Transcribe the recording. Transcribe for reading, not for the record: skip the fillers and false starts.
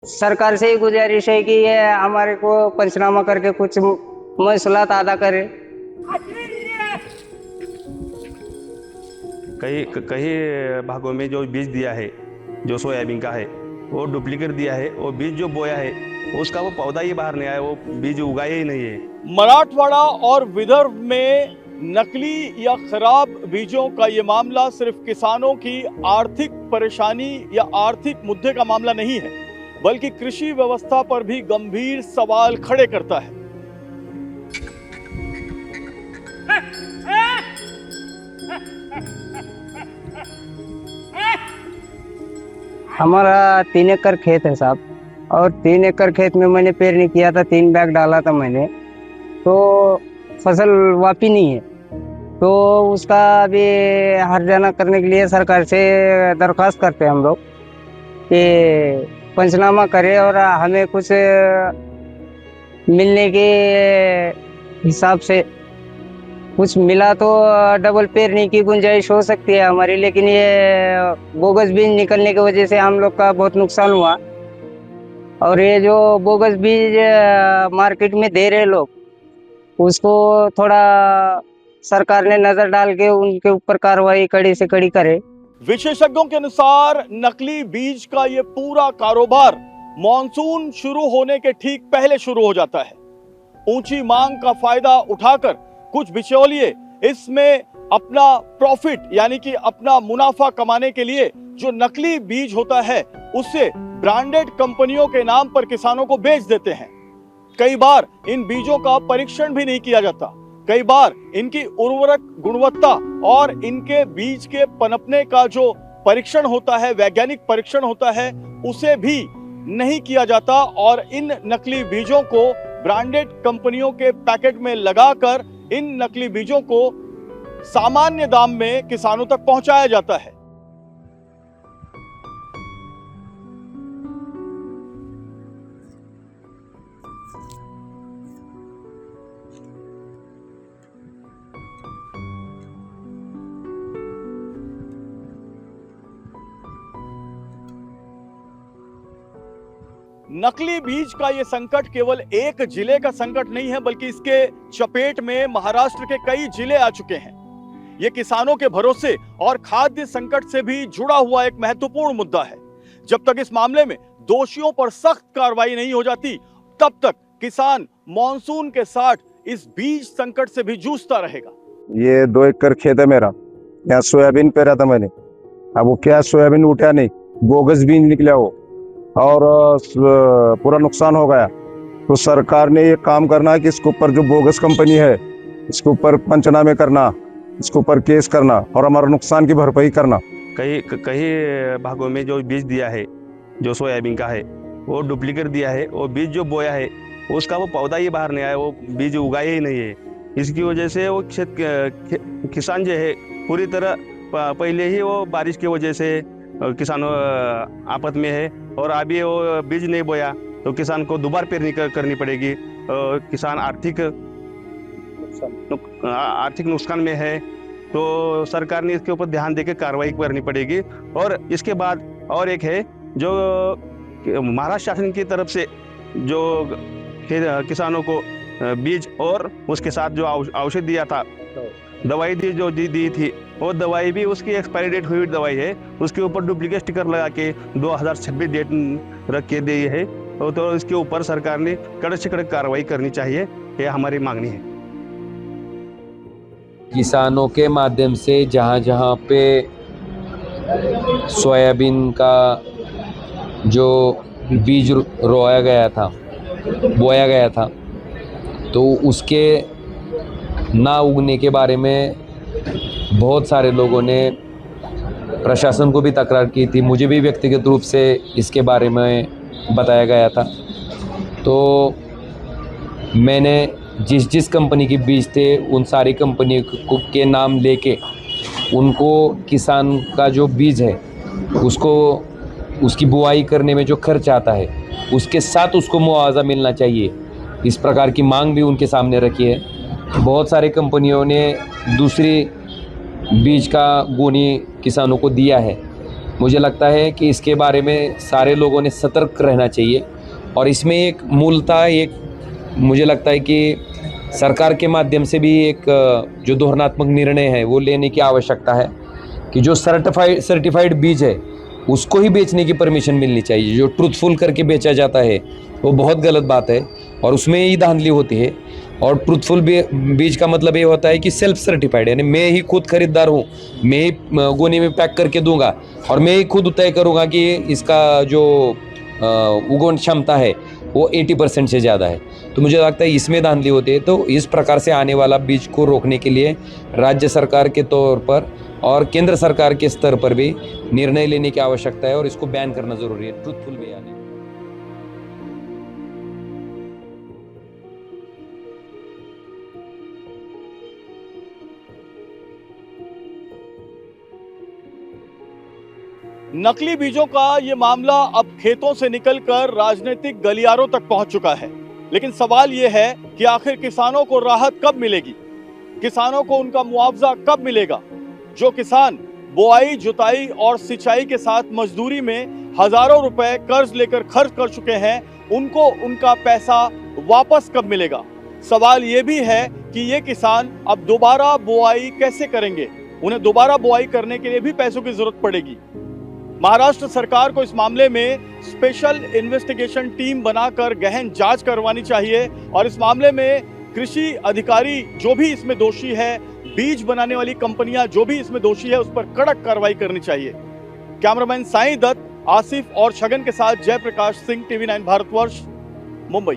सरकार से ही गुजारिश है कि ये हमारे को पंचनामा करके कुछ मसलात अदा करे। कई कई भागों में जो बीज दिया है, जो सोयाबीन का है, वो डुप्लीकेट दिया है। वो बीज जो बोया है उसका वो पौधा ही बाहर नहीं आया, वो बीज उगाया ही नहीं है। मराठवाड़ा और विदर्भ में नकली या खराब बीजों का ये मामला सिर्फ किसानों की आर्थिक परेशानी या आर्थिक मुद्दे का मामला नहीं है, बल्कि कृषि व्यवस्था पर भी गंभीर सवाल खड़े करता है। हमारा 3 एकड़ खेत है साहब, और 3 एकड़ खेत में मैंने पेरनी किया था, 3 बैग डाला था मैंने, तो फसल वापी नहीं है। तो उसका अभी हर्जाना करने के लिए सरकार से दरख्वास्त करते हैं हम लोग कि पंचनामा करे और हमें कुछ मिलने के हिसाब से कुछ मिला तो डबल पेरने की गुंजाइश हो सकती है हमारी। लेकिन ये बोगस बीज निकलने की वजह से हम लोग का बहुत नुकसान हुआ। और ये जो बोगस बीज मार्केट में दे रहे लोग, उसको थोड़ा सरकार ने नजर डाल के उनके ऊपर कार्रवाई कड़ी से कड़ी करे। विशेषज्ञों के अनुसार नकली बीज का ये पूरा कारोबार मॉनसून शुरू होने के ठीक पहले शुरू हो जाता है। ऊंची मांग का फायदा उठाकर कुछ बिचौलिए इसमें अपना प्रॉफिट यानी कि अपना मुनाफा कमाने के लिए जो नकली बीज होता है उसे ब्रांडेड कंपनियों के नाम पर किसानों को बेच देते हैं। कई बार इन बीजों का परीक्षण भी नहीं किया जाता। कई बार इनकी उर्वरक गुणवत्ता और इनके बीज के पनपने का जो परीक्षण होता है, वैज्ञानिक परीक्षण होता है, उसे भी नहीं किया जाता और इन नकली बीजों को ब्रांडेड कंपनियों के पैकेट में लगाकर इन नकली बीजों को सामान्य दाम में किसानों तक पहुंचाया जाता है। नकली बीज का यह संकट केवल एक जिले का संकट नहीं है, बल्कि इसके चपेट में महाराष्ट्र के कई जिले आ चुके हैं। यह किसानों के भरोसे और खाद्य संकट से भी जुड़ा हुआ एक महत्वपूर्ण मुद्दा है। जब तक इस मामले में दोषियों पर सख्त कार्रवाई नहीं हो जाती, तब तक किसान मॉनसून के साथ इस बीज संकट से भी जूझता रहेगा। ये 2 एकड़ खेत है मेरा, यहाँ सोयाबीन पेरा था मैंने। अब वो क्या सोयाबीन उठा नहीं, बोगस बीज निकला वो, और पूरा नुकसान हो गया। तो सरकार ने ये काम करना है कि इसके ऊपर जो बोगस कंपनी है इसके ऊपर पंचनामे करना, इसके ऊपर केस करना और हमारा नुकसान की भरपाई करना। कई भागों में जो बीज दिया है, जो सोयाबीन का है, वो डुप्लीकेट दिया है। वो बीज जो बोया है उसका वो पौधा ही बाहर नहीं आया, वो बीज उगाया ही नहीं है। इसकी वजह से वो किसान जो है पूरी तरह पहले ही वो बारिश की वजह से किसान आफत में है। और अभी वो बीज नहीं बोया तो किसान को दोबारा पेरनी करनी पड़ेगी। किसान आर्थिक नुकसान में है। तो सरकार ने इसके ऊपर ध्यान देकर कार्रवाई करनी पड़ेगी। और इसके बाद और एक है जो महाराष्ट्र शासन की तरफ से जो किसानों को बीज और उसके साथ जो औषध दिया था, दवाई दी थी, वो दवाई भी उसकी एक्सपायरी डेट हुई दवाई है, उसके ऊपर डुप्लीकेट स्टिकर लगा के 2026 डेट रख के दी है। तो इसके ऊपर सरकार ने कड़क से कड़क कार्रवाई करनी चाहिए, ये हमारी मांगनी है। किसानों के माध्यम से जहाँ जहाँ पे सोयाबीन का जो बीज बोया गया था, तो उसके ना उगने के बारे में बहुत सारे लोगों ने प्रशासन को भी तकरार की थी। मुझे भी व्यक्तिगत रूप से इसके बारे में बताया गया था। तो मैंने जिस कंपनी के बीज थे उन सारी कंपनी के नाम लेके उनको किसान का जो बीज है उसको उसकी बुआई करने में जो खर्च आता है उसके साथ उसको मुआवजा मिलना चाहिए, इस प्रकार की मांग भी उनके सामने रखी है। बहुत सारी कंपनियों ने दूसरी बीज का गोनी किसानों को दिया है, मुझे लगता है कि इसके बारे में सारे लोगों ने सतर्क रहना चाहिए। और इसमें एक मूलतः एक मुझे लगता है कि सरकार के माध्यम से भी एक जो धोरणात्मक निर्णय है वो लेने की आवश्यकता है कि जो सर्टिफाइड बीज है उसको ही बेचने की परमिशन मिलनी चाहिए। जो ट्रूथफुल करके बेचा जाता है वो बहुत गलत बात है और उसमें ही धांधली होती है। और ट्रूथफुल बीज का मतलब ये होता है कि सेल्फ सर्टिफाइड, यानी मैं ही खुद खरीदार हूँ, मैं ही गोनी में पैक करके दूंगा और मैं ही खुद तय करूँगा कि इसका जो उगवण क्षमता है वो 80% से ज़्यादा है। तो मुझे लगता है इसमें धांधली होती है। तो इस प्रकार से आने वाला बीज को रोकने के लिए राज्य सरकार के तौर पर और केंद्र सरकार के स्तर पर भी निर्णय लेने की आवश्यकता है और इसको बैन करना जरूरी है, ट्रूथफुल भी यानी। नकली बीजों का ये मामला अब खेतों से निकलकर राजनीतिक गलियारों तक पहुंच चुका है। लेकिन सवाल ये है कि आखिर किसानों को राहत कब मिलेगी, किसानों को उनका मुआवजा कब मिलेगा। जो किसान बुआई, जुताई और सिंचाई के साथ मजदूरी में हजारों रुपए कर्ज लेकर खर्च कर चुके हैं, उनको उनका पैसा वापस कब मिलेगा। सवाल ये भी है कि ये किसान अब दोबारा बुआई कैसे करेंगे, उन्हें दोबारा बुआई करने के लिए भी पैसों की जरूरत पड़ेगी। महाराष्ट्र सरकार को इस मामले में स्पेशल इन्वेस्टिगेशन टीम बनाकर गहन जांच करवानी चाहिए और इस मामले में कृषि अधिकारी जो भी इसमें दोषी है, बीज बनाने वाली कंपनियां जो भी इसमें दोषी है, उस पर कड़क कार्रवाई करनी चाहिए। कैमरामैन साईं दत्त, आसिफ और छगन के साथ जयप्रकाश सिंह, TV9 भारतवर्ष, मुंबई।